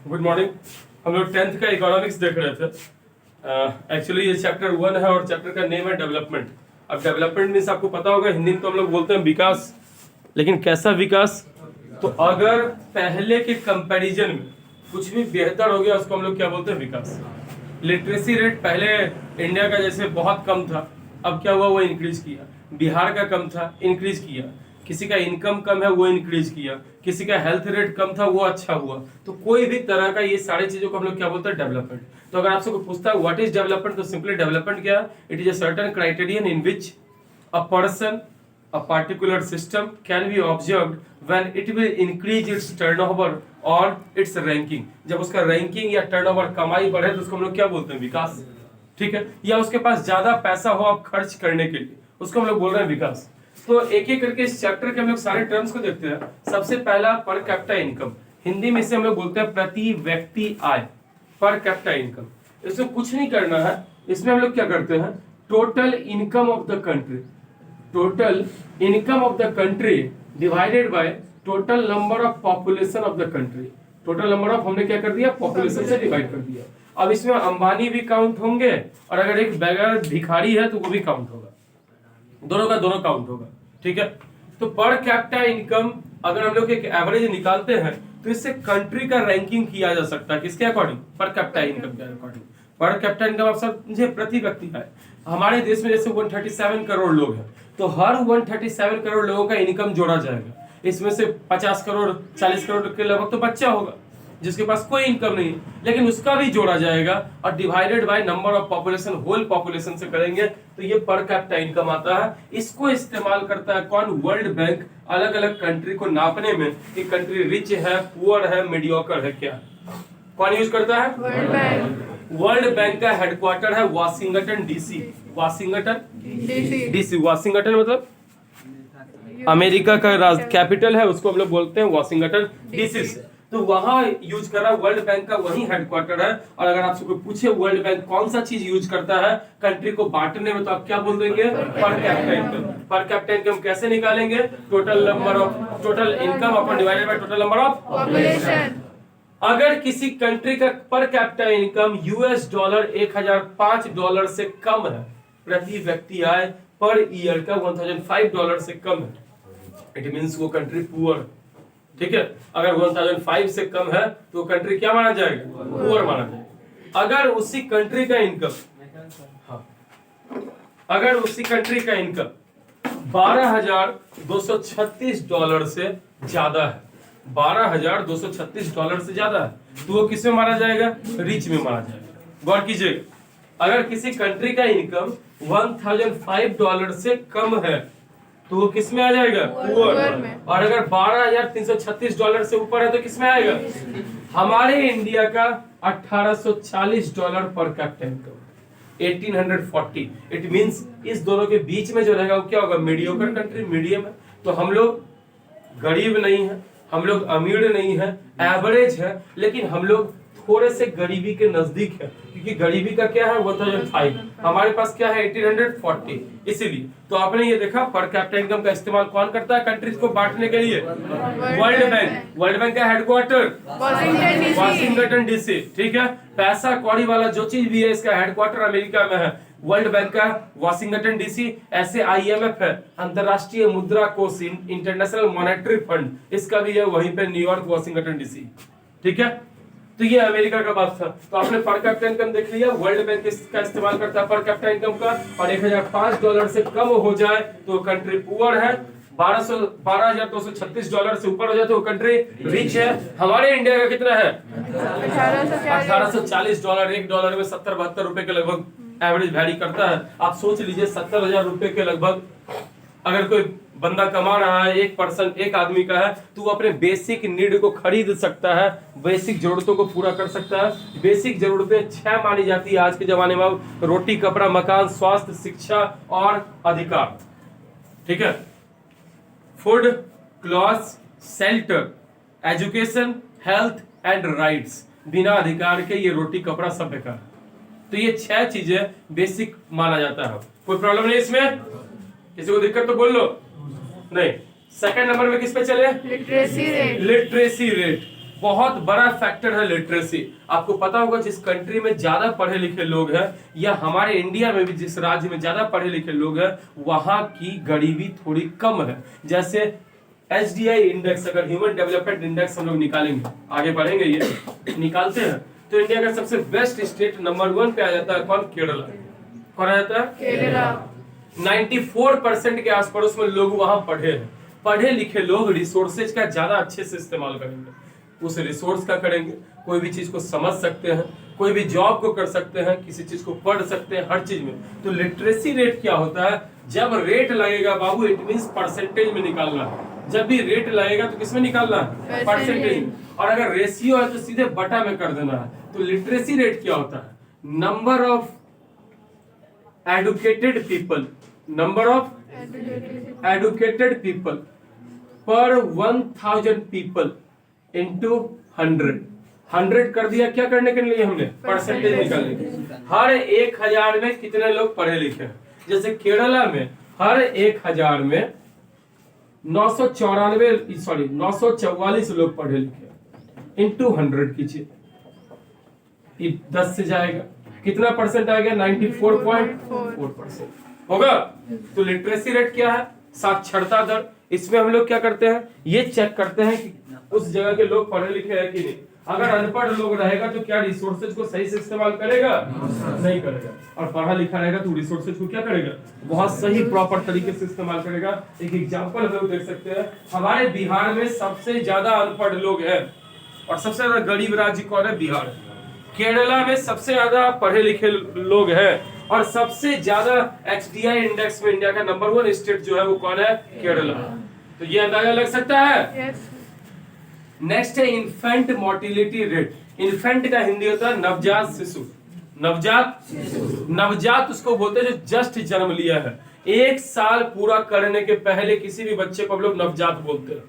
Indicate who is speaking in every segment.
Speaker 1: Good morning. हम लोग 10th का इकोनॉमिक्स देख रहे थे। एक्चुअली ये चैप्टर 1 है और चैप्टर का नेम है डेवलपमेंट। अब डेवलपमेंट मीन्स आपको पता होगा, हिंदी में तो हम लोग बोलते हैं विकास, लेकिन कैसा विकास? तो अगर पहले के कंपैरिजन में कुछ भी बेहतर हो गया उसको हम लोग क्या बोलते हैं? विकास। लिटरेसी रेट पहले इंडिया का जैसे बहुत कम था, अब क्या हुआ? वो इंक्रीज किया। बिहार का कम था, इंक्रीज किया। किसी का इनकम कम है, वो इंक्रीज किया। किसी का हेल्थ रेट कम था, वो अच्छा हुआ। तो कोई भी तरह का ये सारी चीजों को हम लोग क्या बोलते हैं? डेवलपमेंट। तो अगर आपसे कोई पूछता है व्हाट इज डेवलपमेंट, तो सिंपली डेवलपमेंट क्या है? It is a certain criterion in which a person a particular system can be observed when it will increase its turnover or its ranking। जब उसका रैंकिंग या टर्नओवर कमाई बढ़े तो उसको हम लोग क्या बोलते हैं? विकास। ठीक है, या उसके पास ज्यादा पैसा हो आप खर्च करने के लिए, उसको हम लोग बोल रहे हैं विकास। तो एक एक करके इस चैप्टर के हम लोग सारे टर्म्स को देखते हैं। सबसे पहला पर कैपिटा इनकम, हिंदी में इसे हम लोग बोलते हैं प्रति व्यक्ति आय, पर कैपिटा इनकम। इसमें कुछ नहीं करना है, इसमें हम लोग क्या करते हैं? Total income of the country, total income of the country divided by total number of population of the country। total number of हमने क्या कर दिया? population से डिवाइड कर दिया। अब इसमें अंबानी भी काउंट होंगे और अगर एक बेगर भिखारी है तो वो भी काउंट होगा, दोनों का दोनों काउंट होगा। ठीक है, तो पर कैपिटा इनकम अगर हम लोग एक एवरेज निकालते हैं तो इससे कंट्री का रैंकिंग किया जा सकता है। किसके अकॉर्डिंग? पर कैपिटा इनकम के अकॉर्डिंग। पर कैपिटा इनकम आप सब मुझे प्रति व्यक्ति है। हमारे देश में जैसे 137 करोड़ लोग हैं, तो हर 137 करोड़ लोगों का इनकम जोड़ा जाएगा। इसमें से 50 करोड़ 40 करोड़ के लगभग तो बच्चा होगा जिसके पास कोई इनकम नहीं है, लेकिन उसका भी जोड़ा जाएगा और divided by number of population, whole population से करेंगे तो ये पर कैपिटा इनकम आता है। इसको इस्तेमाल करता है कौन? वर्ल्ड बैंक, अलग अलग कंट्री को नापने में कि कंट्री रिच है, पुअर है, मीडियोकर है, क्या कौन यूज करता है? World bank. वर्ल्ड बैंक का हेडक्वार्टर है Washington DC. Washington DC, Washington मतलब अमेरिका का कैपिटल है, उसको हम लोग बोलते हैं वाशिंगटन डीसी से। तो वहां यूज कर रहा वर्ल्ड बैंक का वही हेडक्वार्टर है। और अगर आपसे कोई पूछे वर्ल्ड बैंक कौन सा चीज यूज करता है कंट्री को बांटने में, तो आप क्या बोल देंगे? Per capita income. Per capita income कैसे निकालेंगे? Total number of, total income upon divided by total number of population. अगर किसी कंट्री का per capita income US dollar 1005 dollar से कम है, प्रति व्यक्ति आय पर ईयर का 1005 डॉलर से कम है, इट मींस वो कंट्री पुअर। ठीक है, अगर 1005 से कम है तो कंट्री क्या माना जाएगा? पुअर माना जाएगा। अगर उसी कंट्री का इनकम, हाँ, अगर उसी कंट्री का इनकम 12,236 डॉलर से ज्यादा है, 12,236 डॉलर से ज्यादा है, तो वो किस में माना जाएगा? रिच में माना जाएगा। गौर कीजिएगा, अगर किसी कंट्री का इनकम 1005 डॉलर से कम है तो वो किस में आ जाएगा? पुअर। और अगर 12,336 डॉलर से ऊपर है तो किस में आएगा? हमारे इंडिया का 1840 dollar per capita income, 1840। It means इस दोनों के बीच में जो रहेगा वो क्या होगा? मीडियोकर कंट्री, मीडियम है। तो हम लोग गरीब नहीं है, हम लोग अमीर नहीं है, एवरेज है, लेकिन हम लोग थोड़े से गरीबी के नजदीक है, क्योंकि गरीबी का क्या है? 1005, हमारे पास क्या है? 1840। इसीलिए तो आपने ये देखा पर कैपिटा इनकम का इस्तेमाल कौन करता है कंट्रीज को बांटने के लिए? World bank. वर्ल्ड बैंक का हेडक्वार्टर वाशिंगटन डीसी। ठीक है, पैसा कौड़ी वाला जो चीज भी है इसका हेडक्वार्टर अमेरिका में है, वर्ल्ड बैंक का वाशिंगटन डीसी। ऐसे आईएमएफ है, अंतरराष्ट्रीय मुद्रा कोष, इंटरनेशनल मॉनेटरी फंड, इसका भी है वहीं पे न्यूयॉर्क, वाशिंगटन डीसी। ठीक है, तो ये अमेरिका का बात था। तो आपने पर कैपिटा इनकम देख लिया, वर्ल्ड बैंक इसका इस्तेमाल करता है पर कैपिटा इनकम का, और 1005 डॉलर से कम हो जाए तो कंट्री पुअर है, 12,236 डॉलर से ऊपर हो जाए तो कंट्री रिच है। हमारे इंडिया का कितना है? 1840 डॉलर। एक डॉलर में 70-72 रुपए के लगभग एवरेज वैरी करता है। आप सोच लीजिए 70,000 रुपए के लगभग अगर कोई बंदा कमा रहा है, एक पर्सन, एक आदमी का है, तो वो अपने बेसिक नीड को खरीद सकता है, बेसिक जरूरतों को पूरा कर सकता है। बेसिक जरूरतें 6 मानी जाती है आज के जमाने में: रोटी, कपड़ा, मकान, स्वास्थ्य, शिक्षा और अधिकार। ठीक है, food, clothes, shelter, education, health and rights. बिना अधिकार के ये रोटी, कपड़ा सब बेकार। तो ये 6 चीजें बेसिक माना जाता है। कोई प्रॉब्लम नहीं इसमें? किसी को दिक्कत तो बोल लो। नहीं। सेकंड नंबर में किस पे चले?
Speaker 2: Literacy rate.
Speaker 1: Literacy rate. बहुत बड़ा फैक्टर है लिटरेसी। आपको पता होगा जिस कंट्री में ज्यादा पढ़े लिखे लोग हैं, या हमारे इंडिया में भी जिस राज्य में ज्यादा पढ़े लिखे लोग हैं, वहां की गरीबी थोड़ी कम है। जैसे HDI इंडेक्स, अगर ह्यूमन डेवलपमेंट इंडेक्स हम लोग निकालेंगे, आगे बढ़ेंगे, ये निकालते हैं तो इंडिया का सबसे बेस्ट स्टेट नंबर 1 पे आ जाता है कौन? केरला। कौन आ जाता है? केरला। 94% के आस पड़ोस में लोग वहां पढ़े हैं। पढ़े लिखे लोग रिसोर्सेज का ज्यादा अच्छे से इस्तेमाल करेंगे, उस रिसोर्स का करेंगे, कोई भी चीज को समझ सकते हैं, कोई भी जॉब को कर सकते हैं, किसी चीज को पढ़ सकते हैं, हर चीज में। तो लिटरेसी रेट क्या होता है? जब रेट लगेगा बाबू, इट मींस परसेंटेज में निकालना है। जब भी रेट लगेगा तो किसमें निकालना है? परसेंटेज में। और अगर रेशियो है तो सीधे बटा में कर देना है। तो लिटरेसी रेट क्या होता है? Number of educated people, number of educated people पर 1000 पीपल इंटू 100 कर दिया। क्या करने के लिए? हमने परसेंटेज निकालने के लिए। हर 1000 में कितने लोग पढ़े लिखे हैं? जैसे केरला में हर 1000 में 944 लोग पढ़े लिखे, इंटू 100 कीजिए, 10 से जाएगा, कितना परसेंट आएगा? 94.4% होगा। तो लिटरेसी रेट क्या है? साक्षरता दर। इसमें हम लोग क्या करते हैं? ये चेक करते हैं कि उस जगह के लोग पढ़े लिखे हैं कि नहीं। अगर अनपढ़ लोग रहेगा तो क्या रिसोर्सेज को सही से इस्तेमाल करेगा? नहीं करेगा। और पढ़ा लिखा रहेगा तो रिसोर्सेज को क्या करेगा? बहुत सही प्रॉपर तरीके से इस्तेमाल करेगा। एक एग्जांपल हम लोग देख सकते हैं, हमारे बिहार में सबसे ज्यादा अनपढ़ लोग हैं और सबसे ज्यादा गरीब राज्य कौन है? बिहार। केरला में सबसे ज्यादा पढ़े लिखे लोग हैं और सबसे ज्यादा HDI इंडेक्स में इंडिया का नंबर 1 स्टेट जो है वो कौन है? केरला। तो ये अंदाजा लग सकता है। नेक्स्ट है इन्फेंट मोर्टिलिटी रेट। इन्फेंट का हिंदी होता है नवजात शिशु। नवजात उसको बोलते हैं जो जस्ट जन्म लिया है। 1 साल पूरा करने के पहले किसी भी बच्चे को हम लोग नवजात बोलते हैं।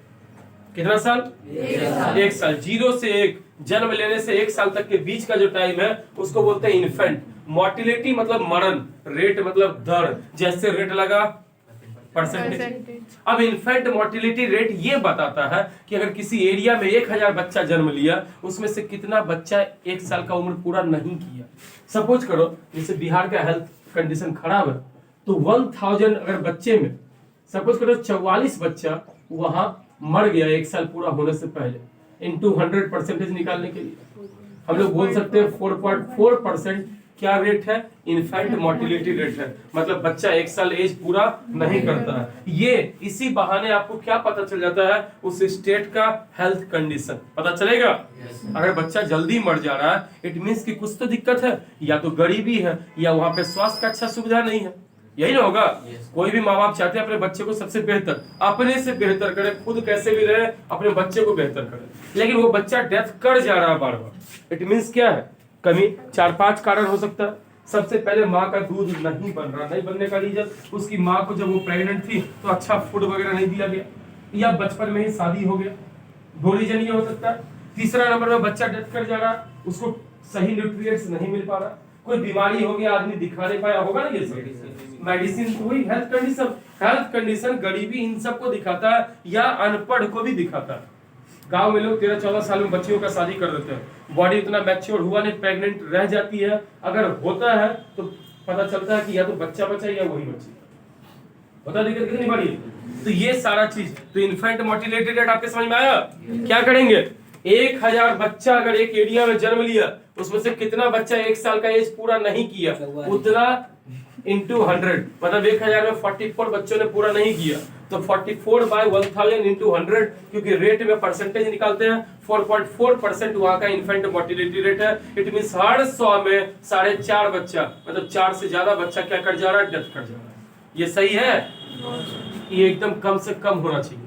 Speaker 1: कितना साल? 1 साल। 0 से 1, जन्म लेने से 1 साल तक के बीच का जो टाइम है उसको बोलते हैं इन्फेंट। मोर्टिलिटी मतलब मरण, रेट मतलब दर, जैसे रेट लगा परसेंटेज। अब इन्फेंट मोर्टिलिटी रेट ये बताता है कि अगर किसी एरिया में 1000 बच्चा जन्म लिया, उसमें से कितना बच्चा 1 साल का उम्र पूरा नहीं किया। सपोज करो जैसे बिहार का हेल्थ कंडीशन खराब है, तो 1000 अगर बच्चे में सपोज करो 44 बच्चा वहां मर गया 1 साल पूरा होने से पहले, इंटू 100 परसेंटेज निकालने के लिए हम लोग बोल सकते हैं 4.4% क्या रेट है? इन्फेंट मोर्टिलिटी रेट है। मतलब बच्चा 1 साल एज पूरा नहीं करता है। ये इसी बहाने आपको क्या पता चल जाता है? उस स्टेट का हेल्थ कंडीशन पता चलेगा। अगर बच्चा जल्दी मर जा रहा है, इट मींस कि कुछ तो दिक्कत है, या तो गरीबी है या वहां पे स्वास्थ्य का अच्छा सुविधा नहीं है। यही ना होगा। कोई भी माँ बाप चाहते हैं अपने बच्चे को सबसे बेहतर, अपने से बेहतर करे, खुद कैसे भी रहे, अपने बच्चे को बेहतर करे, लेकिन वो बच्चा डेथ कर जा रहा है बार बार। इट मींस क्या है? कमी। 4-5 कारण हो सकता है। सबसे पहले माँ का दूध नहीं बन रहा, नहीं बनने का रीजन उसकी माँ को जब वो प्रेग्नेंट थी तो अच्छा फूड वगैरह नहीं दिया गया, या बचपन में ही शादी हो गया। 2 रीजन ये हो सकता है। तीसरा नंबर में बच्चा डेथ कर जा रहा, उसको सही न्यूट्रिएंट्स नहीं मिल पा रहा, कोई बीमारी हो गया, आदमी दिखा नहीं पाया, होगा ना। ये सब मेडिसिन तो हुई, हेल्थ कंडीशन गरीबी इन सबको दिखाता है, या अनपढ़ को भी दिखाता है। गांव में लोग 13-14 साल में बच्चियों का शादी कर देते हैं, बॉडी उतना मैच्योर हुआ नहीं, प्रेग्नेंट रह जाती है। अगर होता है तो पता चलता है कि या तो बच्चा बचा या वही बच्ची। बता दिक्कत कितनी बड़ी है। तो ये सारा चीज, तो इन्फेंट मोर्टिलिटी रेट आपके समझ में आया? क्या करेंगे? 1000 बच्चा अगर एक एरिया में जन्म लिया, उसमें से कितना बच्चा 1 साल का एज पूरा नहीं किया, उतना इंटू 100, मतलब 1000 में 44 बच्चों ने पूरा नहीं किया, तो 44/1000 इंटू 100, क्योंकि रेट में परसेंटेज निकालते हैं। 4.4% वहां का इन्फेंट मोर्टिलिटी रेट है। इट मींस हर 100 में 4.5 बच्चा, मतलब 4 से ज्यादा बच्चा क्या कर जा रहा है? डेथ कर जा रहा है। ये सही है? ये एकदम कम से कम होना चाहिए।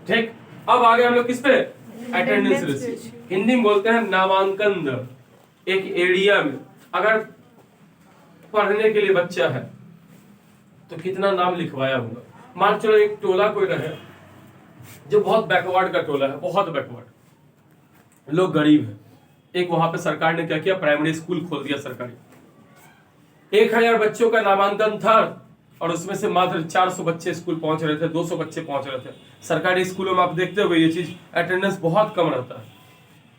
Speaker 1: ठीक, अब आगे हम लोग किस पे? Attendance ratio. हिंदी में बोलते हैं नामांकन दर। एक एरिया में अगर पढ़ने के लिए बच्चा है तो कितना नाम लिखवाया होगा। मान चलो एक टोला कोई रहे जो बहुत बैकवर्ड का टोला है, बहुत बैकवर्ड, लोग गरीब है। एक वहां पे सरकार ने क्या किया? प्राइमरी स्कूल खोल दिया सरकारी। 1000 बच्चों का नामांकन था और उसमें से मात्र 400 बच्चे स्कूल पहुंच रहे थे, 200 बच्चे पहुंच रहे थे। सरकारी स्कूलों में आप देखते हो ये चीज, अटेंडेंस बहुत कम रहता है।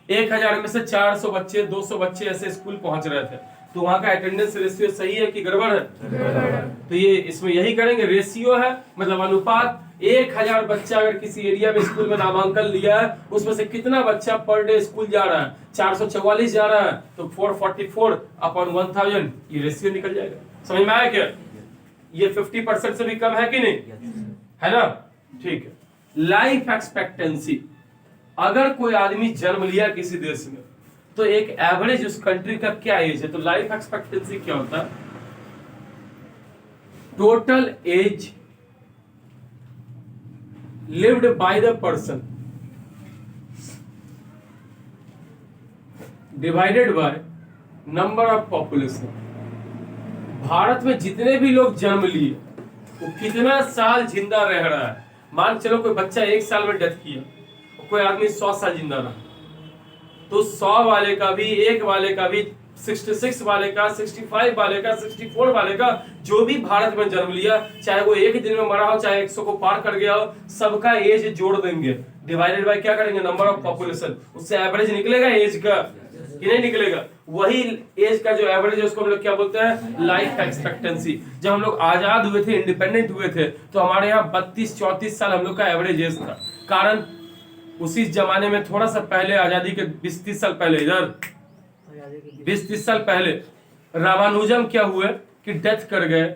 Speaker 1: 1000 में से 400 बच्चे 200 बच्चे ऐसे स्कूल पहुंच रहे थे, तो वहां का अटेंडेंस रेशियो सही है कि गड़बड़ है? तो ये इसमें यही करेंगे, रेशियो है मतलब अनुपात। 1000 बच्चा अगर किसी एरिया में स्कूल में नामांकन लिया है, उसमें से कितना बच्चा पर डे स्कूल जा रहा है? 444 जा रहा है, तो 444 अपॉन 1000 ये रेशियो निकल जाएगा। समझ में आया क्या? ये 50% से भी कम है कि नहीं? है ना? ठीक है। लाइफ एक्सपेक्टेंसी, अगर कोई आदमी जन्म लिया किसी देश में, तो एक एवरेज उस कंट्री का क्या एज है? तो लाइफ एक्सपेक्टेंसी क्या होता है? Total age lived by the person divided by number of population. Bharat में जितने भी लोग जन्म लिए वो कितना साल जिंदा रह रहा है। मान चलो कोई बच्चा 1 साल में डेथ किया, कोई आदमी 100 साल जिंदा रहा, तो 100 वाले का भी, 1 वाले का भी, 66 वाले का, 65 वाले का, 64 वाले का, जो भी भारत में जन्म लिया, चाहे वो एक दिन में मरा हो, चाहे 100 को पार कर गया हो, सबका एज जोड़ देंगे, डिवाइडेड बाय क्या करेंगे? Number of population. उससे एवरेज निकलेगा एज का कि नहीं निकलेगा? वही एज का जो एवरेज है उसको हम लोग क्या बोलते हैं? Life expectancy. जब हम लोग आजाद हुए थे, इंडिपेंडेंट हुए थे, तो हमारे यहाँ 32-34 साल हम लोग का एवरेज एज था। कारण उसी जमाने में थोड़ा सा पहले, आजादी के 20-30 साल पहले, इधर 20-30 साल पहले रामानुजम क्या हुए कि डेथ कर गए।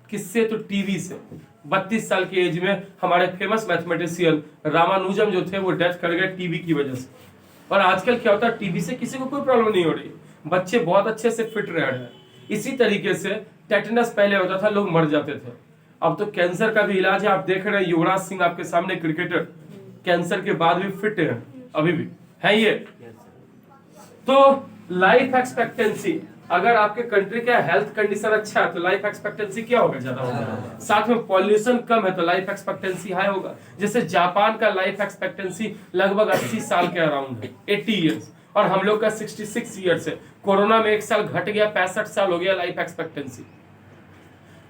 Speaker 1: किससे? तो टीवी से। 32 साल की एज में हमारे फेमस मैथमेटिशियन रामानुजम जो थे वो डेथ कर गए टीवी की वजह से। और आजकल क्या होता है? टीवी से किसी को कोई प्रॉब्लम नहीं हो रही, बच्चे बहुत अच्छे से फिट रह रहे हैं। इसी तरीके से टेटनस पहले होता था, लोग मर जाते थे। अब तो कैंसर का भी इलाज है। आप देख रहे हैं युवराज सिंह आपके सामने, क्रिकेटर, कैंसर के बाद भी फिट है, अभी भी है ये। तो लाइफ एक्सपेक्टेंसी, अगर आपके कंट्री का हेल्थ कंडीशन अच्छा है तो लाइफ एक्सपेक्टेंसी क्या होगा? ज्यादा होगा। साथ में पॉल्यूशन कम है तो लाइफ एक्सपेक्टेंसी हाई होगा। जैसे जापान का लाइफ एक्सपेक्टेंसी लगभग 80 साल के अराउंड है, 80 इयर्स, और हम लोग का 66 इयर्स है। कोरोना में 1 साल घट गया, 65 साल हो गया लाइफ एक्सपेक्टेंसी।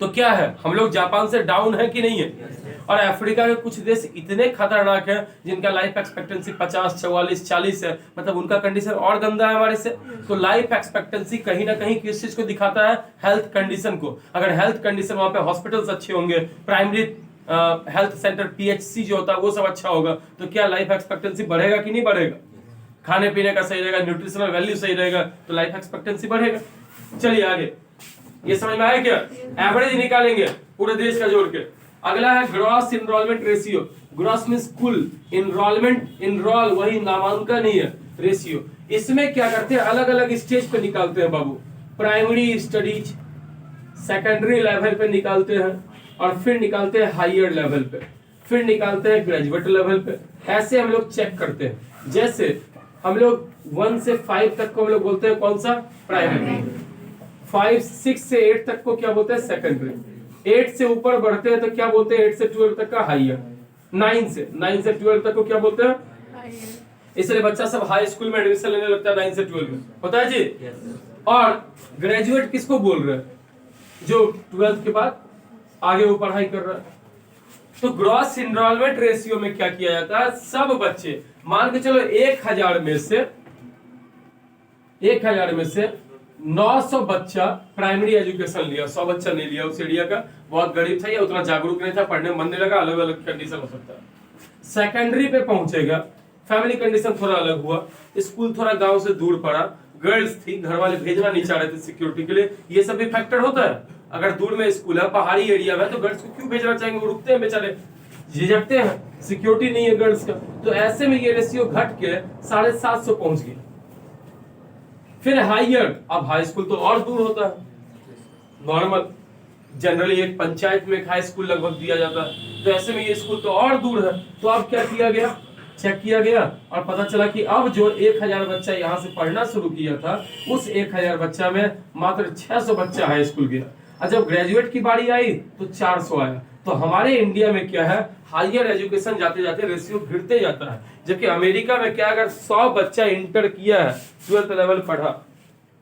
Speaker 1: तो क्या है, हम लोग जापान से डाउन है कि नहीं है? और अफ्रीका के कुछ देश इतने खतरनाक हैं जिनका लाइफ एक्सपेक्टेंसी 50, 44, 40 है, मतलब उनका कंडीशन और गंदा है हमारे से। तो लाइफ एक्सपेक्टेंसी कहीं ना कहीं किस चीज को दिखाता है? हेल्थ कंडीशन को। अगर हेल्थ कंडीशन, वहां पे हॉस्पिटल्स अच्छे होंगे, प्राइमरी हेल्थ सेंटर PHC जो होता है वो सब अच्छा होगा, तो क्या लाइफ एक्सपेक्टेंसी बढ़ेगा कि नहीं बढ़ेगा? खाने पीने का सही रहेगा, न्यूट्रिशनल वैल्यू सही रहेगा, तो लाइफ एक्सपेक्टेंसी बढ़ेगा। चलिए आगे, ये समझ में आया क्या? एवरेज निकालेंगे पूरे देश का जोड़ के। अगला है gross enrolment ratio. Gross means कुल, इनरोलमेंट, इनरोल वही नामांकन ही है, रेशियो। इसमें क्या करते हैं? अलग अलग स्टेज पे निकालते हैं बाबू। प्राइमरी स्टडीज, सेकेंडरी लेवल पे निकालते हैं, और फिर निकालते हैं हायर लेवल पे, फिर निकालते हैं ग्रेजुएट लेवल पे। ऐसे हम लोग चेक करते हैं। जैसे हम लोग 1 से 5 तक को हम लोग बोलते हैं कौन सा? प्राइमरी। 5, 6 से 8 तक को क्या बोलते हैं? सेकेंडरी। 8 से ऊपर बढ़ते हैं तो क्या बोलते हैं? 8 से 12 तक का हायर। 9 से 12 तक को क्या बोलते हैं? इसलिए बच्चा सब हाई स्कूल में एडमिशन लेने लगता है 9 से 12 में, पता है जी। और ग्रेजुएट किसको बोल रहे हैं? जो 12th के बाद आगे वो पढ़ाई कर रहा है। तो ग्रॉस इनरोलमेंट रेशियो में क्या किया जाता है? सब बच्चे, मान के चलो 1000 में से 900 बच्चा प्राइमरी एजुकेशन लिया, 100 बच्चा नहीं लिया। उस एरिया का बहुत गरीब था या उतना जागरूक नहीं था, पढ़ने में मन नहीं लगा, अलग अलग कंडीशन हो सकता है। सेकेंडरी पे पहुंचेगा, फैमिली कंडीशन थोड़ा अलग हुआ, स्कूल थोड़ा गांव से दूर पड़ा, गर्ल्स थी, घर वाले भेजना नहीं चाह रहे थे सिक्योरिटी के लिए, ये सब भी फैक्टर होता है। अगर दूर में स्कूल है, पहाड़ी एरिया में, तो गर्ल्स को क्यों भेजना चाहेंगे? वो रुकते हैं बेचारे, झिझकते हैं, सिक्योरिटी नहीं है गर्ल्स का। तो ऐसे में ये रेशियो घट के 750 पहुंच गया। फिर हायर, अब हाई स्कूल तो और दूर होता है। नॉर्मल जनरली एक पंचायत में एक हाई स्कूल लगभग दिया जाता है, तो ऐसे में ये स्कूल तो और दूर है। तो अब क्या किया गया? चेक किया गया और पता चला कि अब जो 1000 बच्चा यहाँ से पढ़ना शुरू किया था, उस 1000 बच्चा में मात्र 600 बच्चा हाई स्कूल गया। और जब ग्रेजुएट की बारी आई तो 400 आया। तो हमारे इंडिया में क्या है? हायर एजुकेशन जाते जाते रेशियो गिरते जाता है। जबकि अमेरिका में क्या, अगर 100 बच्चा इंटर किया है, 12th लेवल पढ़ा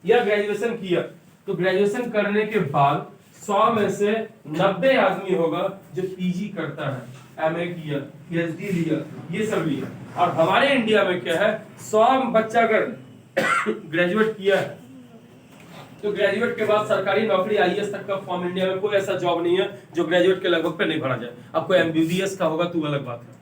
Speaker 1: या ग्रेजुएशन किया, तो ग्रेजुएशन करने के बाद 100 में से 90 आदमी होगा जो PG करता है। MA किया, PhD लिया, ये सब लिया। और हमारे इंडिया में क्या है, 100 बच्चा अगर ग्रेजुएट किया है तो ग्रेजुएट के बाद सरकारी नौकरी IAS तक का फॉर्म इंडिया में कोई ऐसा जॉब नहीं है जो ग्रेजुएट के लगभग पे नहीं भरा जाए। अब कोई MBBS का होगा तो अलग बात है,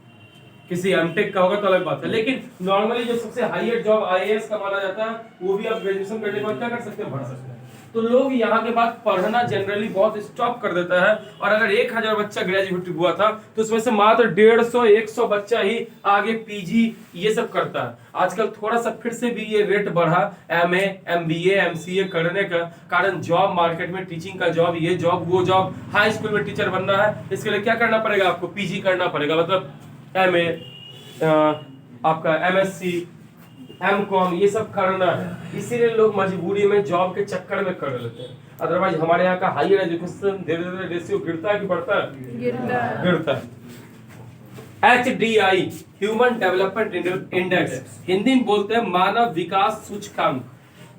Speaker 1: किसी MTech का होगा तो अलग बात है, लेकिन नॉर्मली जो सबसे हाईएस्ट जॉब IAS का माना जाता है वो भी आप ग्रेजुएशन करने के बाद क्या कर सकते हैं, भर सकते हैं। तो लोग यहाँ के बाद पढ़ना जनरली बहुत स्टॉप कर देता है, और अगर 1000 बच्चा ग्रेजुएट हुआ था तो उसमें से मात्र 150-100 बच्चा ही आगे PG ये सब करता है। आजकल थोड़ा सा फिर से भी ये रेट बढ़ा MA, MBA, MCA करने का कारण जॉब मार्केट में टीचिंग का जॉब, ये जॉब वो जॉब, हाई स्कूल में टीचर बनना है, इसके लिए क्या करना पड़ेगा आपको, PG करना पड़ेगा, मतलब MA, आपका MSc, MCOM ये सब करना है। इसीलिए लोग मजबूरी में जॉब के चक्कर में कर लेते हैं। अदरवाइज हमारे यहाँ का हायर एजुकेशन धीरे धीरे रेशियो गिरता है कि बढ़ता है, गिरता है। HDI human development index, Hindi में बोलते हैं मानव विकास सूचकांक।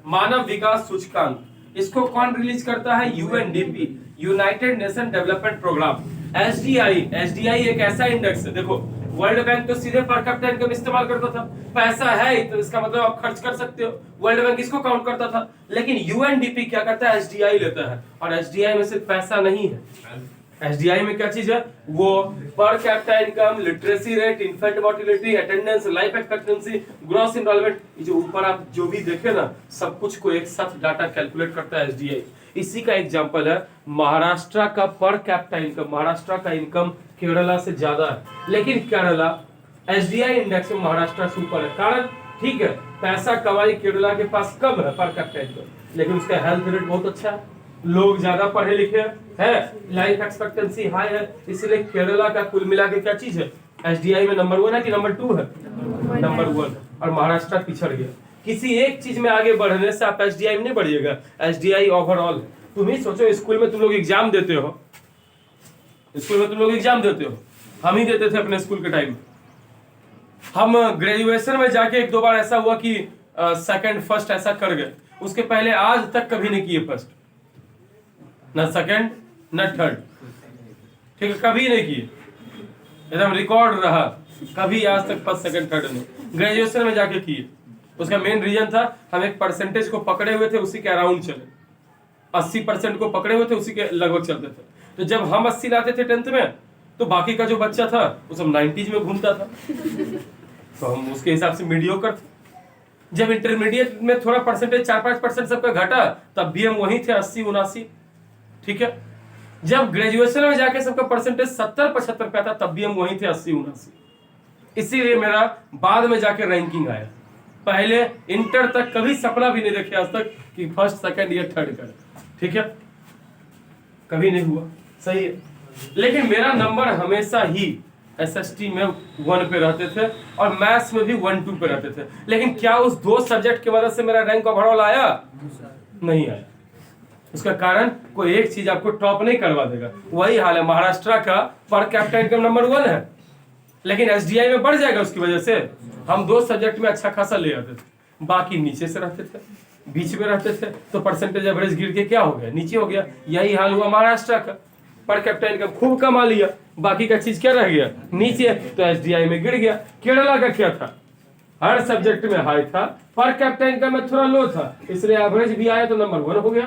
Speaker 1: मानव विकास सूचकांक इसको कौन रिलीज करता है, UNDP, United Nation Development Programme. HDI एक ऐसा इंडेक्स है, देखो वर्ल्ड बैंक तो सीधे पर कैपिटा इनकम इस्तेमाल करता था, पैसा है तो इसका मतलब आप खर्च कर सकते हो, वर्ल्ड बैंक इसको काउंट करता था। लेकिन UNDP क्या करता है, HDI लेता है, और HDI में सिर्फ पैसा नहीं है, HDI में क्या चीज है, वो per capita income, literacy rate, infant mortality, attendance, life expectancy, gross enrolment, ये जो ऊपर आप जो भी देखे ना, सब कुछ को एक साथ डाटा कैलकुलेट करता है HDI। इसी का एग्जांपल है महाराष्ट्र का पर कैपिटा इनकम, महाराष्ट्र का इनकम केरला से ज्यादा है, लेकिन केरला HDI इंडेक्स में महाराष्ट्र से ऊपर है। कारण ठीक है, पैसा कमाई केरला के पास कम है पर कैपिटा इनकम, लेकिन उसका हेल्थ रेट बहुत अच्छा है, लोग ज्यादा पढ़े लिखे हैं, लाइफ एक्सपेक्टेंसी हाई है, इसलिए केरला का कुल मिला के क्या चीज है, HDI में नंबर 1 है कि नंबर 2 है, नंबर 1, और महाराष्ट्र पिछड़ गया। किसी एक चीज में आगे बढ़ने से आप HDI में नहीं बढ़िएगा, HDI ओवरऑल। तुम ही सोचो, स्कूल में तुम लोग एग्जाम देते हो, स्कूल में तुम लोग एग्जाम देते हो, हम ही देते थे अपने स्कूल के टाइम। हम ग्रेजुएशन में जाके 1-2 बार ऐसा हुआ कि सेकंड फर्स्ट ऐसा कर गए, उसके पहले आज तक कभी नहीं किए फर्स्ट, ना सेकंड ना थर्ड, ठीक है, कभी नहीं किए, एकदम रिकॉर्ड रहा, कभी आज तक फर्स्ट सेकंड थर्ड नहीं। ग्रेजुएशन में जाके किए, उसका मेन रीजन था हम एक परसेंटेज को पकड़े हुए थे, उसी के अराउंड चले, 80% को पकड़े हुए थे, उसी के लगभग चलते थे। तो जब हम 80 लाते थे 10th में, तो बाकी का जो बच्चा था वो सब 90s में घूमता था, तो हम उसके हिसाब से मीडियोकर थे। जब इंटरमीडिएट में थोड़ा परसेंटेज 4-5% सबका घटा, तब भी हम वहीं थे 80-79, ठीक है। जब ग्रेजुएशन में जाके सबका परसेंटेज 70-75 पे था, तब भी हम वहीं थे 80-79। इसीलिए मेरा बाद में जाके रैंकिंग आया, पहले इंटर तक कभी सपना भी नहीं देखे आज तक कि फर्स्ट सेकंड या थर्ड कर, ठीक है, कभी नहीं हुआ, सही है। लेकिन मेरा नंबर हमेशा ही SST में 1 पे रहते थे और मैथ्स में भी 1-2 पे रहते थे। लेकिन क्या उस 2 सब्जेक्ट की वजह से मेरा रैंक ओवरऑल आया? नहीं आया। उसका कारण कोई एक चीज आपको टॉप नहीं करवा देगा। वही हाल है, महाराष्ट्र का पर कैपिटा इनकम नंबर 1 है, लेकिन SDI में बढ़ जाएगा उसकी वजह से। हम 2 सब्जेक्ट में अच्छा खासा ले आते थे, बाकी नीचे से रहते थे, बीच में रहते थे, तो परसेंटेज एवरेज गिर के क्या हो गया, नीचे हो गया। यही हाल हुआ महाराष्ट्र का, पर कैपिटा इनकम खूब कमा लिया, बाकी का चीज क्या रह गया, नीचे, तो SDI में गिर गया। केरला का क्या था, हर सब्जेक्ट में हाई था, पर कैपिटा इनकम में थोड़ा लो था, इसलिए एवरेज भी आया तो नंबर 1 हो गया।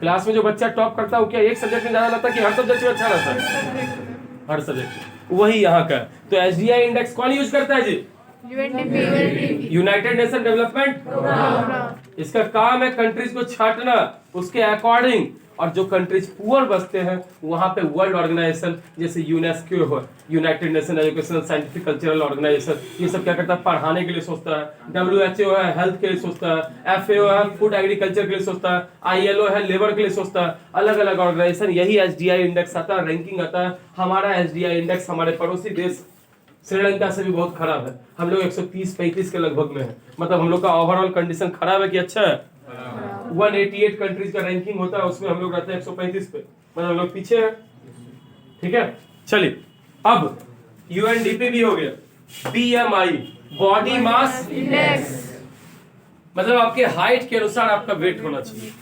Speaker 1: क्लास में जो बच्चा टॉप करता है, क्या एक सब्जेक्ट में ज्यादा रहता कि हर सब्जेक्ट में अच्छा रहता है, हर सब्जेक्ट। वही यहाँ का, तो SDI इंडेक्स कौन यूज करता है जी, यूनाइटेड नेशन डेवलपमेंट प्रोग्राम। इसका काम है कंट्रीज को छांटना उसके अकॉर्डिंग, और जो कंट्रीज पुअर बसते हैं वहां पे वर्ल्ड ऑर्गेनाइजेशन जैसे यूनेस्को हो, United Nation Educational Scientific Cultural Organisation, ये सब क्या करता है, पढ़ाने के लिए सोचता है। WHO है हेल्थ के लिए सोचता है, FAO है फूड एग्रीकल्चर के लिए सोचता है, ILO है लेबर के लिए सोचता है, अलग अलग ऑर्गेनाइजेशन। यही SDI इंडेक्स आता है, रैंकिंग आता है। हमारा SDI इंडेक्स हमारे पड़ोसी देश श्रीलंका से भी बहुत खराब है, हम लोग 130-135 के लगभग में है। मतलब हम लोग का ओवरऑल कंडीशन खराब है कि अच्छा है। 188 कंट्रीज का रैंकिंग होता है, उसमें हम लोग रहते हैं 135 पे, मतलब हम लोग पीछे हैं, ठीक है। चलिए, अब UNDP भी हो गया, BMI बॉडी मास इंडेक्स, मतलब आपके हाइट के अनुसार आपका वेट होना चाहिए।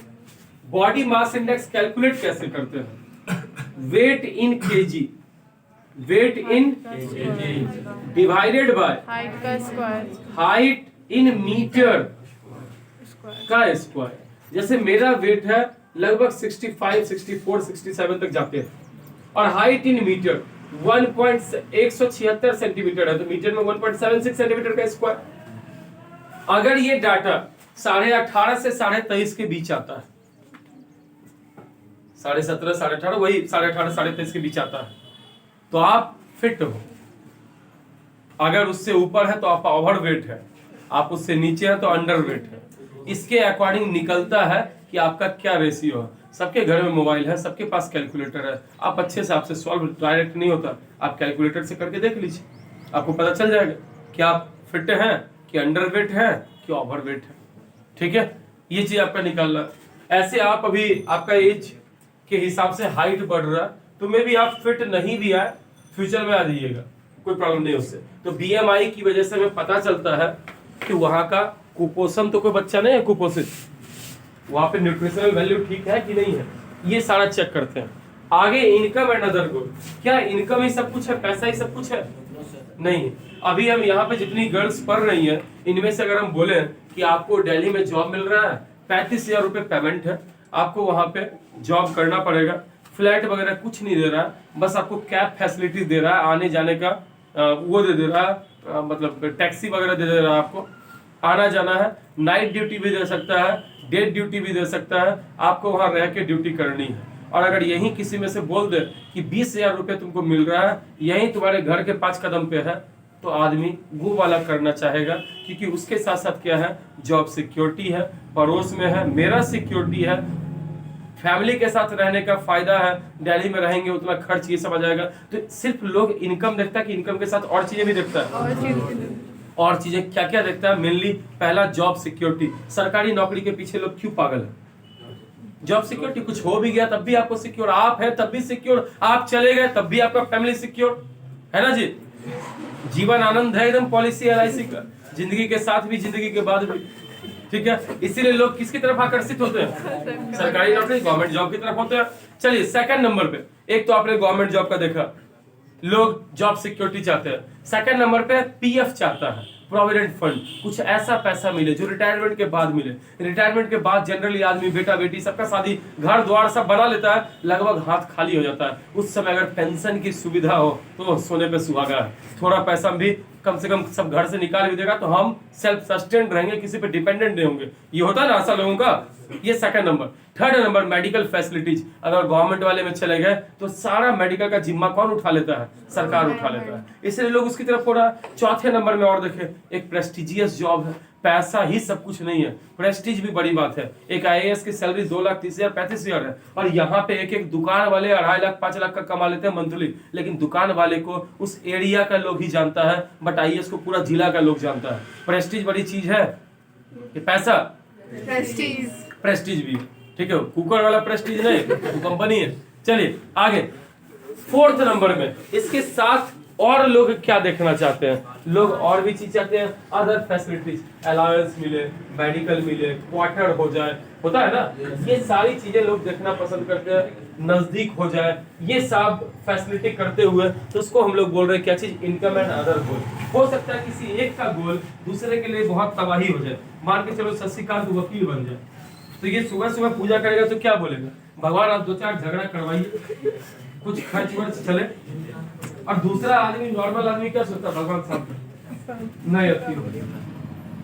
Speaker 1: बॉडी मास इंडेक्स कैलकुलेट कैसे करते हैं, weight in kg, weight in divided by
Speaker 2: height का स्क्वायर
Speaker 1: हाइट इन मीटर का स्क्वायर। जैसे मेरा वेट है लगभग 65, 64, 67 तक जाते हैं और हाइट इन मीटर 176 सेंटीमीटर है, तो मीटर में 1.76 सेंटीमीटर का स्क्वायर। अगर ये डाटा 18.5 से 23.5 के बीच आता है, 17.5, 18.5 वही 18.5, 23.5 के बीच आता है, तो आप फिट हो। अगर उससे ऊपर है तो आप ओवरवेट है, आप उससे नीचे है तो अंडरवेट है। इसके अकॉर्डिंग निकलता है कि आपका क्या रेशियो है। सबके घर में मोबाइल है, सबके पास कैलकुलेटर है, आप अच्छे से आपसे सॉल्व डायरेक्ट नहीं होता, आप कैलकुलेटर से करके देख लीजिए, आपको पता चल जाएगा कि आप फिट हैं कि अंडरवेट है कि ओवरवेट है। ठीक है, ये चीज आपका निकालना। ऐसे आप अभी आपका एज के हिसाब से हाइट बढ़ रहा है, तो मे भी आप फिट नहीं भी आए, फ्यूचर में आ जाइएगा, कोई प्रॉब्लम नहीं उससे। तो बीएमआई की वजह से हमें पता चलता है कि वहां का कुपोषण, तो कोई बच्चा नहीं है कुपोषित, वहां पे न्यूट्रिशनल वैल्यू ठीक है कि नहीं है, ये सारा चेक करते हैं। आगे इनकम एंड अदर गोल, क्या इनकम ही सब कुछ है, पैसा ही सब कुछ है? नहीं। अभी हम यहाँ पे जितनी गर्ल्स पढ़ रही हैं, इनमें से अगर हम बोले कि आपको दिल्ली में जॉब मिल रहा है, 35,000 रुपए पेमेंट है, आपको वहां पे जॉब करना पड़ेगा, फ्लैट वगैरह कुछ नहीं दे रहा है, बस आपको कैब फैसिलिटी दे रहा है, आने जाने का वो दे रहा है, मतलब टैक्सी वगैरह दे रहा है, आपको आना जाना है, नाइट ड्यूटी भी दे सकता है, डे ड्यूटी भी दे सकता है, आपको वहां रह के ड्यूटी करनी है। और अगर यही किसी में से बोल दे कि 20,000 रुपए तुमको मिल रहा है, यही तुम्हारे घर के 5 कदम पे है, तो आदमी वो वाला करना चाहेगा, क्योंकि उसके साथ साथ क्या है, जॉब सिक्योरिटी है, पड़ोस में है, मेरा सिक्योरिटी है, फैमिली के साथ रहने का फायदा है, दिल्ली में रहेंगे उतना खर्च ये सब आ जाएगा। तो सिर्फ लोग इनकम देखता है कि इनकम के साथ और चीजें भी देखता है, और चीजें क्या क्या देखता है? मेनली पहला जॉब सिक्योरिटी। सरकारी नौकरी के पीछे लोग क्यों पागल है? जॉब सिक्योरिटी, कुछ हो भी गया तब भी आपको सिक्योर, आप है तब भी सिक्योर, आप चले गए तब भी आपका फैमिली सिक्योर है ना जी। जीवन आनंद है एकदम, पॉलिसी एलआईसी का, जिंदगी के साथ भी जिंदगी के बाद भी। ठीक है, इसीलिए लोग किसकी तरफ आकर्षित होते हैं? सरकारी नौकरी, गवर्नमेंट जॉब की तरफ होते हैं। चलिए सेकंड नंबर पे, एक तो आपने गवर्नमेंट जॉब का देखा, लोग जॉब सिक्योरिटी चाहते हैं। सेकंड नंबर पे पीएफ चाहता है, प्रोविडेंट फंड, कुछ ऐसा पैसा मिले जो रिटायरमेंट के बाद मिले। रिटायरमेंट के बाद जनरली आदमी बेटा बेटी सबका शादी घर द्वार सब बना लेता है, लगभग हाथ खाली हो जाता है। उस समय अगर पेंशन की सुविधा हो तो सोने पे सुहागा है। थोड़ा पैसा भी कम से कम सब घर से निकाल भी देगा तो हम सेल्फ सस्टेन्ड रहेंगे, किसी पे डिपेंडेंट नहीं होंगे। ये होता है ना आशा लोगों का। ये second number. Third number medical facilities, अगर गवर्नमेंट वाले में चले गए तो सारा मेडिकल का जिम्मा कौन उठा लेता है? सरकार उठा लेता है, इसलिए लोग उसकी तरफ हो रहा है। चौथे नंबर में और देखें, एक प्रेस्टिजियस जॉब है, पैसा ही सब कुछ नहीं है, प्रेस्टीज भी बड़ी बात है। एक आईएएस की सैलरी 2,30,000 35,000 है, और यहाँ पे एक एक दुकान वाले 2.5 लाख 5 लाख का कमा लेते हैं मंथली, लेकिन दुकान वाले को उस एरिया का लोग ही जानता है, बट आईएएस को पूरा जिला का लोग जानता है। प्रेस्टीज बड़ी चीज है कि पैसा? प्रेस्टीज भी, ठीक है, कुकर वाला प्रेस्टीज नहीं, वो कंपनी है। चलिए आगे, फोर्थ नंबर में इसके साथ और लोग क्या देखना चाहते हैं? लोग और भी चीज चाहते हैं, अदर फैसिलिटीज, अलाउंस मिले, मेडिकल मिले, क्वार्टर हो जाए, होता है ना, ये सारी चीजें लोग देखना पसंद करते हैं, नजदीक हो जाए, ये सब फैसिलिटी करते हुए तो उसको हम लोग बोल रहे हैं क्या चीज? इनकम एंड अदर गोल। हो सकता है किसी एक का गोल दूसरे के लिए बहुत तबाही हो जाए। मान के चलो शशिकांत वकील बन जाए, तो ये सुबह सुबह पूजा करेगा तो क्या बोलेगा? भगवान आप 2-4 झगड़ा करवाइए, कुछ खर्च वर्च चले। और दूसरा आदमी, नॉर्मल आदमी क्या सोचता है? भगवान साहब नहीं आती हो,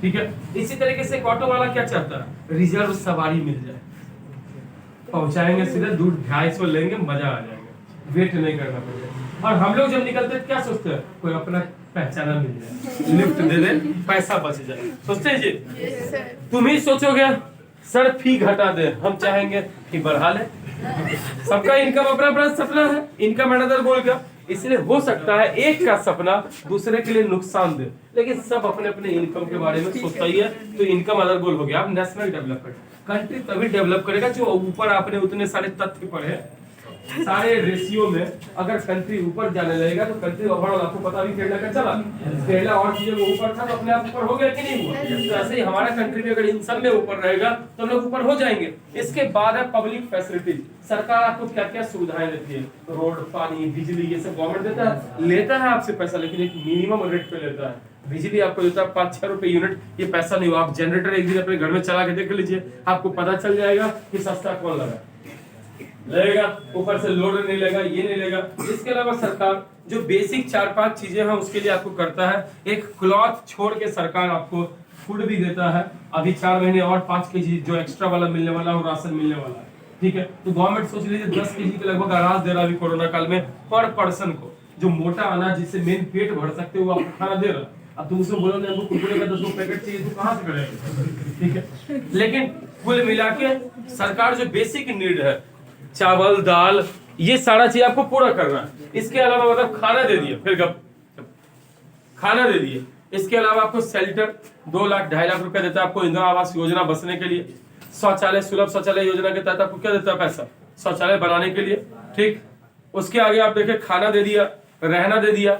Speaker 1: ठीक है। इसी तरीके से ऑटो वाला क्या चाहता है? रिजर्व सवारी मिल जाए, पहुंचाएंगे सीधे, दूर 250 लेंगे, मजा आ जाएगा, वेट नहीं करना पड़ेगा। और हम लोग जब निकलते हैं क्या सोचते हैं? कोई अपना पहचाना मिल जाए, लिफ्ट दे दे, पैसा बच जाए, सोचते हैं जी। तुम ही सोचोगे सर फी घटा दे, हम चाहेंगे फी बढ़ा ले। सबका इनकम अपना अपना सपना है, इनकम एंड अदर गोल का। इसलिए हो सकता है एक का सपना दूसरे के लिए नुकसान दे, लेकिन सब अपने अपने इनकम के बारे में सोचता ही है। तो इनकम अदर गोल हो गया। अब नेशनल डेवलपमेंट, कंट्री तभी डेवलप करेगा जो ऊपर आपने उतने सारे तथ्य पढ़े सारे रेशियो में अगर कंट्री ऊपर जाने लगेगा तो कंट्री ओवरऑल आपको पता भी केरला का चला, केरला और चीजों में ऊपर था तो अपने आप ऊपर हो गया कि नहीं हुआ। तो ऐसे ही हमारा कंट्री भी अगर इन सब में ऊपर रहेगा तो हम लोग ऊपर हो जाएंगे। इसके बाद है पब्लिक फैसिलिटीज। सरकार आपको क्या क्या सुविधाएं देती है, रोड, पानी, बिजली, ये सब गवर्नमेंट देता है, लेता है आपसे पैसा, लेकिन एक मिनिमम रेट पे लेता है। बिजली आपको देता है 5-6 रुपए यूनिट, ये पैसा नहीं हुआ। आप जनरेटर एक दिन अपने घर में चला के देख लीजिए, आपको पता चल जाएगा कि सस्ता कौन लगा लगेगा, ऊपर से लोड नहीं लगा, ये नहीं लगा। इसके अलावा सरकार जो बेसिक 4-5 चीजें हैं उसके लिए आपको करता है। एक क्लॉथ छोड़ के सरकार आपको फूड भी देता है। अभी 4 महीने और 5 केजी जो एक्स्ट्रा वाला मिलने वाला है, राशन मिलने वाला है, ठीक है। तो गवर्नमेंट सोच लीजिए 10 केजी के लगभग अनाज दे रहा है अभी कोरोना काल में पर पर्सन को। जो मोटा अनाज जिससे मेन पेट भर सकते हो वो आपको खाना दे रहा है। अब तुम उसको बोलो हमको कुरकुरे का 10 पैकेट चाहिए तो कहां से करेगा, ठीक है। लेकिन कुल मिला के सरकार जो बेसिक नीड है, चावल, दाल, ये सारा चीज आपको पूरा करना है। इसके अलावा मतलब खाना दे दिए, फिर खाना दे दिए। इसके अलावा आपको शेल्टर 2 लाख 2.5 लाख रुपए देता है आपको इंदिरा आवास योजना बसने के लिए। शौचालय, सुलभ शौचालय योजना के तहत आपको क्या देता है पैसा, शौचालय बनाने के लिए, ठीक। उसके आगे आप देखें खाना दे दिया, रहना दे दिया,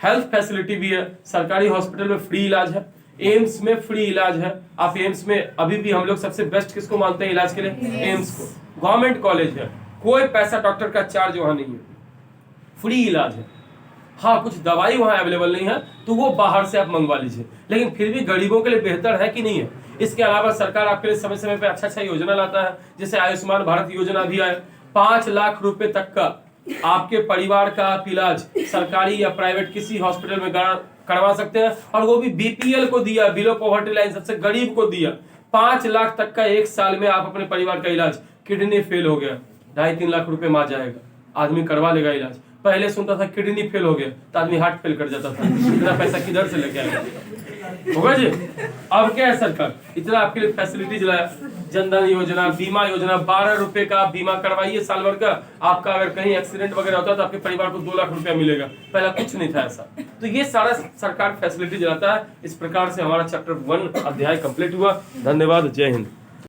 Speaker 1: हेल्थ फैसिलिटी भी है। सरकारी हॉस्पिटल में फ्री इलाज है, एम्स में फ्री इलाज है। आप एम्स में अभी भी हम लोग सबसे बेस्ट किसको मानते हैं इलाज के लिए, एम्स को। गवर्नमेंट कॉलेज है, कोई पैसा डॉक्टर का चार्ज वहां नहीं है, फ्री इलाज है। हाँ, कुछ दवाई वहां अवेलेबल नहीं है तो वो बाहर से आप मंगवा लीजिए, लेकिन फिर भी गरीबों के लिए बेहतर है कि नहीं है। इसके अलावा सरकार आपके लिए समय समय पे अच्छा योजना लाता है, जैसे आयुष्मान भारत योजना भी आए। 5 लाख रुपए तक का आपके परिवार का आप इलाज सरकारी या प्राइवेट किसी हॉस्पिटल में करवा सकते हैं, और वो भी बीपीएल को दिया, बिलो पॉवर्टी लाइन, सबसे गरीब को दिया। 5 लाख तक का एक साल में आप अपने परिवार का इलाज, किडनी फेल हो गया 2.5-3 लाख रुपए में आ जाएगा, आदमी करवा लेगा इलाज। पहले सुनता था किडनी फेल हो गया तो आदमी हार्ट फेल कर जाता था, इतना पैसा किधर से लेके आएगा, होगा जी। अब क्या है, सरकार इतना आपके लिए फैसिलिटीज लाया, जनधन योजना, बीमा योजना, 12 रुपए का आप बीमा करवाइए साल भर का। आपका अगर कहीं एक्सीडेंट वगैरह होता है तो आपके परिवार को 2 लाख रुपया मिलेगा, पहला कुछ नहीं था ऐसा। तो ये सारा सरकार फैसिलिटीज लाता है। इस प्रकार से हमारा चैप्टर 1 अध्याय कंप्लीट हुआ। धन्यवाद, जय हिंद।